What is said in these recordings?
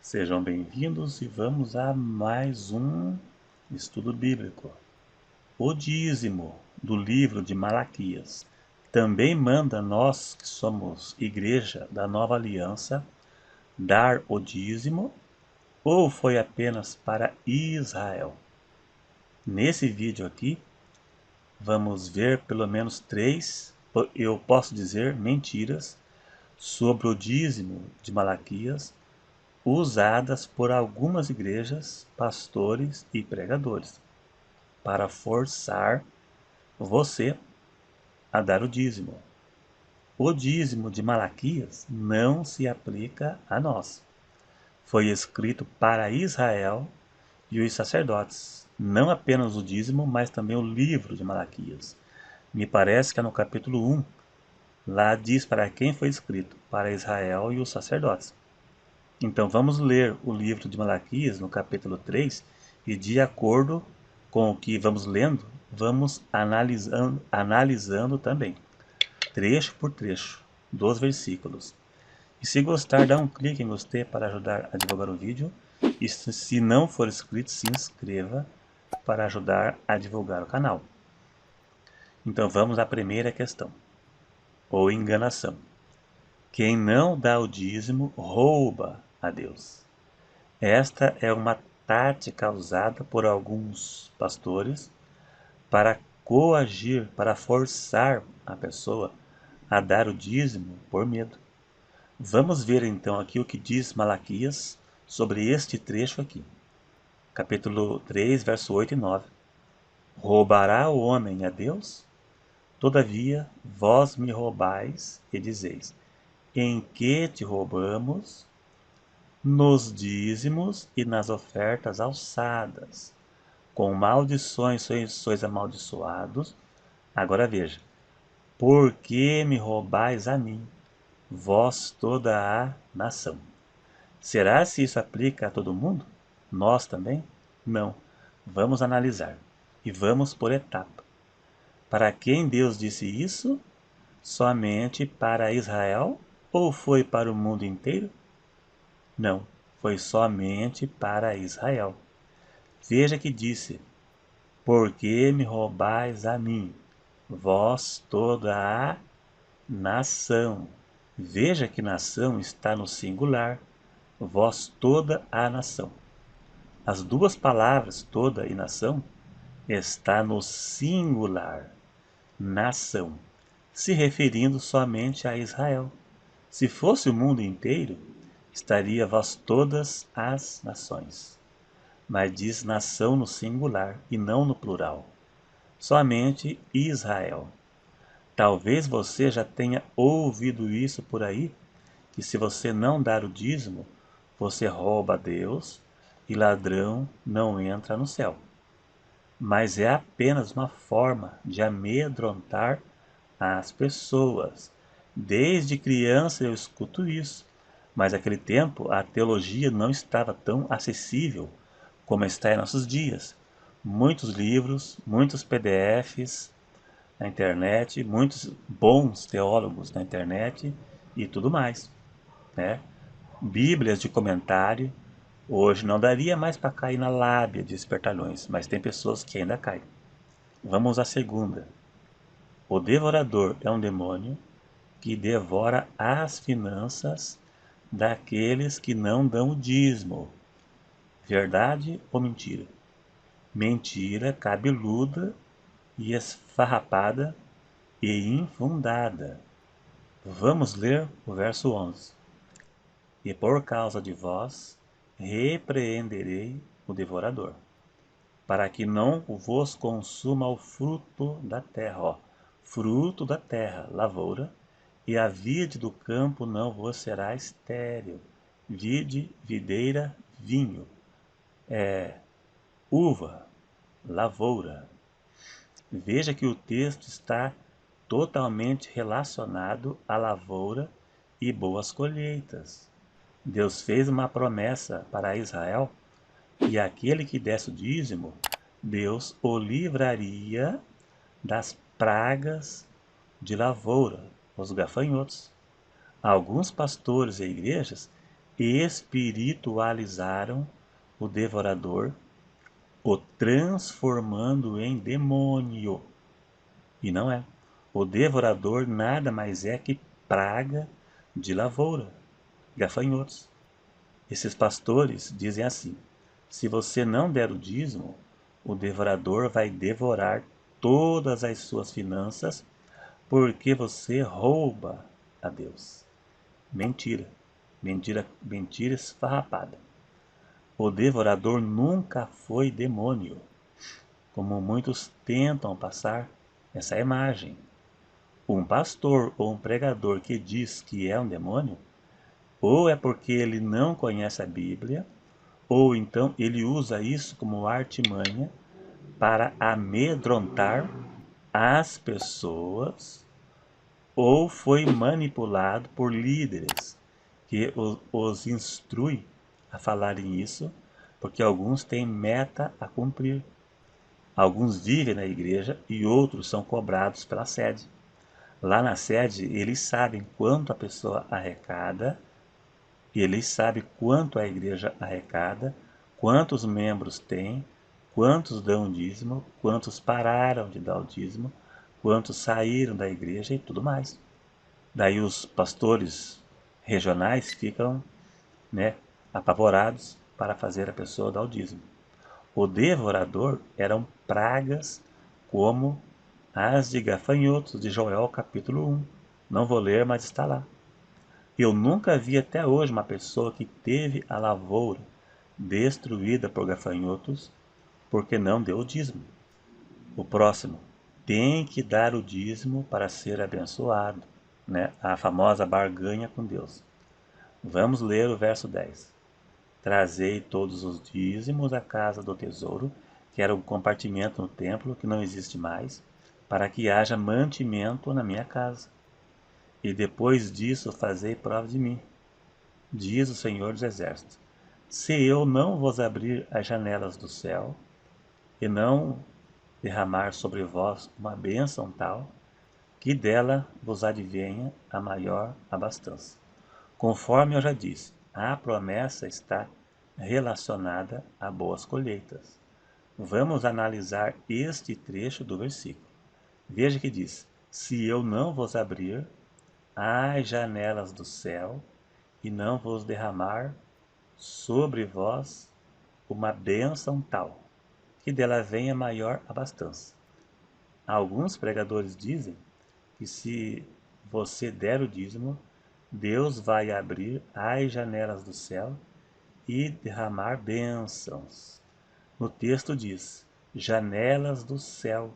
Sejam bem-vindos e vamos a mais um estudo bíblico. O dízimo do livro de Malaquias também manda nós, que somos igreja da nova aliança, dar o dízimo ou foi apenas para Israel? Nesse vídeo aqui, vamos ver pelo menos 3, eu posso dizer, mentiras sobre o dízimo de Malaquias usadas por algumas igrejas, pastores e pregadores para forçar você a dar o dízimo. O dízimo de Malaquias não se aplica a nós. Foi escrito para Israel e os sacerdotes, não apenas o dízimo, mas também o livro de Malaquias. Me parece que é no capítulo 1, lá diz para quem foi escrito, para Israel e os sacerdotes. Então vamos ler o livro de Malaquias no capítulo 3 e de acordo com o que vamos lendo, vamos analisando também, trecho por trecho, dos versículos. E se gostar, dá um clique em gostei para ajudar a divulgar o vídeo. E se não for inscrito, se inscreva para ajudar a divulgar o canal. Então vamos à primeira questão, ou enganação. Quem não dá o dízimo rouba a Deus. Esta é uma tática usada por alguns pastores para coagir, para forçar a pessoa a dar o dízimo por medo. Vamos ver então aqui o que diz Malaquias sobre este trecho aqui. Capítulo 3, verso 8 e 9. Roubará o homem a Deus? Todavia, vós me roubais e dizeis: em que te roubamos? Nos dízimos e nas ofertas alçadas. Com maldições sois amaldiçoados. Agora veja: por que me roubais a mim, vós toda a nação? Será se isso aplica a todo mundo? Nós também? Não. Vamos analisar. E vamos por etapa. Para quem Deus disse isso? Somente para Israel? Ou foi para o mundo inteiro? Não, foi somente para Israel. Veja que disse: por que me roubais a mim, vós toda a nação? Veja que nação está no singular, vós toda a nação. As duas palavras toda e nação está no singular, nação, se referindo somente a Israel. Se fosse o mundo inteiro, estaria vós todas as nações. Mas diz nação no singular e não no plural. Somente Israel. Talvez você já tenha ouvido isso por aí, que se você não dar o dízimo, você rouba a Deus e ladrão não entra no céu. Mas é apenas uma forma de amedrontar as pessoas. Desde criança eu escuto isso, mas naquele tempo a teologia não estava tão acessível como está em nossos dias. Muitos livros, muitos PDFs na internet, muitos bons teólogos na internet e tudo mais, né? Bíblias de comentário. Hoje não daria mais para cair na lábia de espertalhões, mas tem pessoas que ainda caem. Vamos à segunda. O devorador é um demônio que devora as finanças daqueles que não dão o dízimo. Verdade ou mentira? Mentira cabeluda e esfarrapada e infundada. Vamos ler o verso 11. E por causa de vós repreenderei o devorador, para que não vos consuma o fruto da terra, fruto da terra, lavoura, e a vide do campo não vos será estéril, vide, videira, vinho, uva, lavoura. Veja que o texto está totalmente relacionado à lavoura e boas colheitas. Deus fez uma promessa para Israel e aquele que desse o dízimo, Deus o livraria das pragas de lavoura, os gafanhotos. Alguns pastores e igrejas espiritualizaram o devorador, o transformando em demônio. E não é. O devorador nada mais é que praga de lavoura, gafanhotos. Esses pastores dizem assim: se você não der o dízimo, o devorador vai devorar todas as suas finanças porque você rouba a Deus. Mentira, mentira, mentira esfarrapada. O devorador nunca foi demônio, como muitos tentam passar essa imagem. Um pastor ou um pregador que diz que é um demônio, ou é porque ele não conhece a Bíblia, ou então ele usa isso como artimanha para amedrontar as pessoas, ou foi manipulado por líderes que os instrui a falarem isso, porque alguns têm meta a cumprir. Alguns vivem na igreja e outros são cobrados pela sede. Lá na sede, eles sabem quanto a pessoa arrecada, eles sabem quanto a igreja arrecada, quantos membros tem, quantos dão o dízimo, quantos pararam de dar o dízimo, quantos saíram da igreja e tudo mais. Daí os pastores regionais ficam, né, apavorados para fazer a pessoa dar o dízimo. O devorador eram pragas como as de gafanhotos de Joel capítulo 1. Não vou ler, mas está lá. Eu nunca vi até hoje uma pessoa que teve a lavoura destruída por gafanhotos porque não deu o dízimo. O próximo, tem que dar o dízimo para ser abençoado, né? A famosa barganha com Deus. Vamos ler o verso 10. Trazei todos os dízimos à casa do tesouro, que era um compartimento no templo que não existe mais, para que haja mantimento na minha casa. E depois disso fazei prova de mim, diz o Senhor dos Exércitos. Se eu não vos abrir as janelas do céu, e não derramar sobre vós uma bênção tal, que dela vos advenha a maior abastança. Conforme eu já disse, a promessa está relacionada a boas colheitas. Vamos analisar este trecho do versículo. Veja que diz: se eu não vos abrir as janelas do céu e não vos derramar sobre vós uma bênção tal, que dela venha maior abastança. Alguns pregadores dizem que se você der o dízimo, Deus vai abrir as janelas do céu e derramar bênçãos. No texto diz, janelas do céu,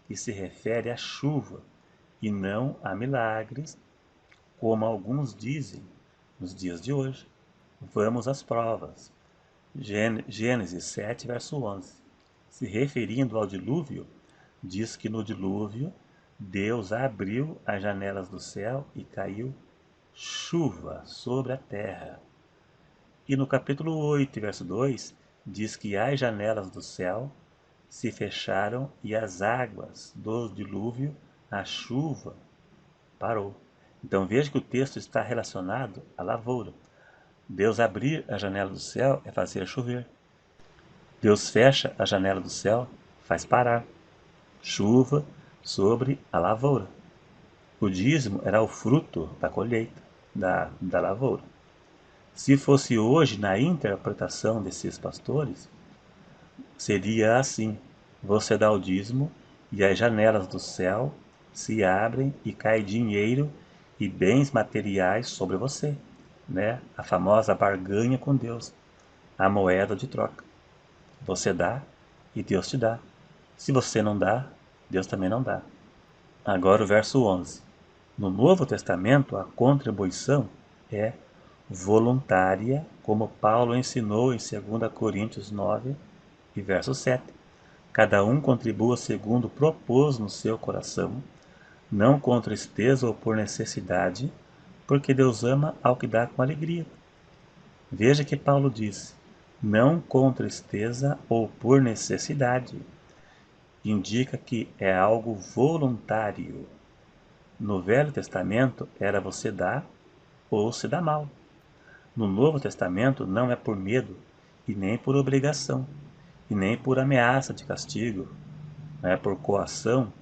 que se refere à chuva e não a milagres, como alguns dizem nos dias de hoje. Vamos às provas. Gênesis 7, verso 11. Se referindo ao dilúvio, diz que no dilúvio Deus abriu as janelas do céu e caiu chuva sobre a terra. E no capítulo 8, verso 2, diz que as janelas do céu se fecharam e as águas do dilúvio, a chuva, parou. Então veja que o texto está relacionado à lavoura. Deus abrir a janela do céu é fazer chover. Deus fecha a janela do céu, faz parar. Chuva sobre a lavoura. O dízimo era o fruto da colheita, da lavoura. Se fosse hoje, na interpretação desses pastores, seria assim: você dá o dízimo e as janelas do céu se abrem e cai dinheiro e bens materiais sobre você, né? A famosa barganha com Deus, a moeda de troca. Você dá e Deus te dá. Se você não dá, Deus também não dá. Agora o verso 11. No Novo Testamento, a contribuição é voluntária, como Paulo ensinou em 2 Coríntios 9 e verso 7. Cada um contribua segundo propôs no seu coração, não com tristeza ou por necessidade, porque Deus ama ao que dá com alegria. Veja que Paulo disse, não com tristeza ou por necessidade. Indica que é algo voluntário. No Velho Testamento era você dar ou se dar mal. No Novo Testamento não é por medo e nem por obrigação, e nem por ameaça de castigo, não é por coação.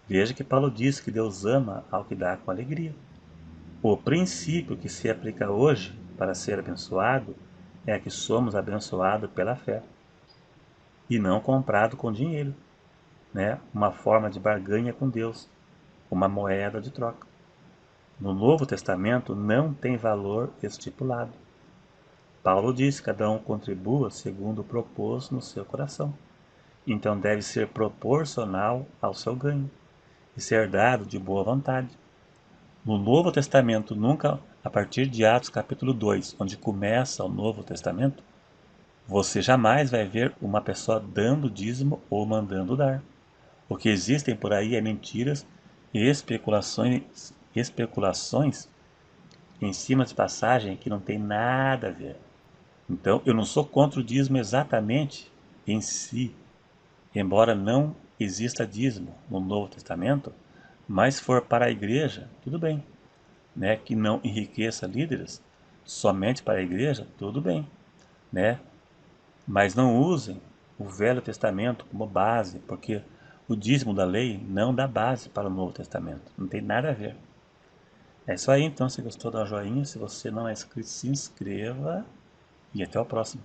Veja que Paulo diz que Deus ama ao que dá com alegria. O princípio que se aplica hoje para ser abençoado é que somos abençoados pela fé e não comprado com dinheiro, né? Uma forma de barganha com Deus, uma moeda de troca. No Novo Testamento não tem valor estipulado. Paulo diz que cada um contribua segundo propôs no seu coração. Então deve ser proporcional ao seu ganho e ser dado de boa vontade. No Novo Testamento, nunca, a partir de Atos capítulo 2, onde começa o Novo Testamento, você jamais vai ver uma pessoa dando dízimo ou mandando dar. O que existem por aí é mentiras e especulações em cima de passagem que não tem nada a ver. Então, eu não sou contra o dízimo exatamente em si, embora não exista dízimo no Novo Testamento, mas se for para a igreja, tudo bem, né? Que não enriqueça líderes, somente para a igreja, tudo bem, né? Mas não usem o Velho Testamento como base, porque o dízimo da lei não dá base para o Novo Testamento, não tem nada a ver. É isso aí, então. Se gostou, dá um joinha. Se você não é inscrito, se inscreva. E até o próximo.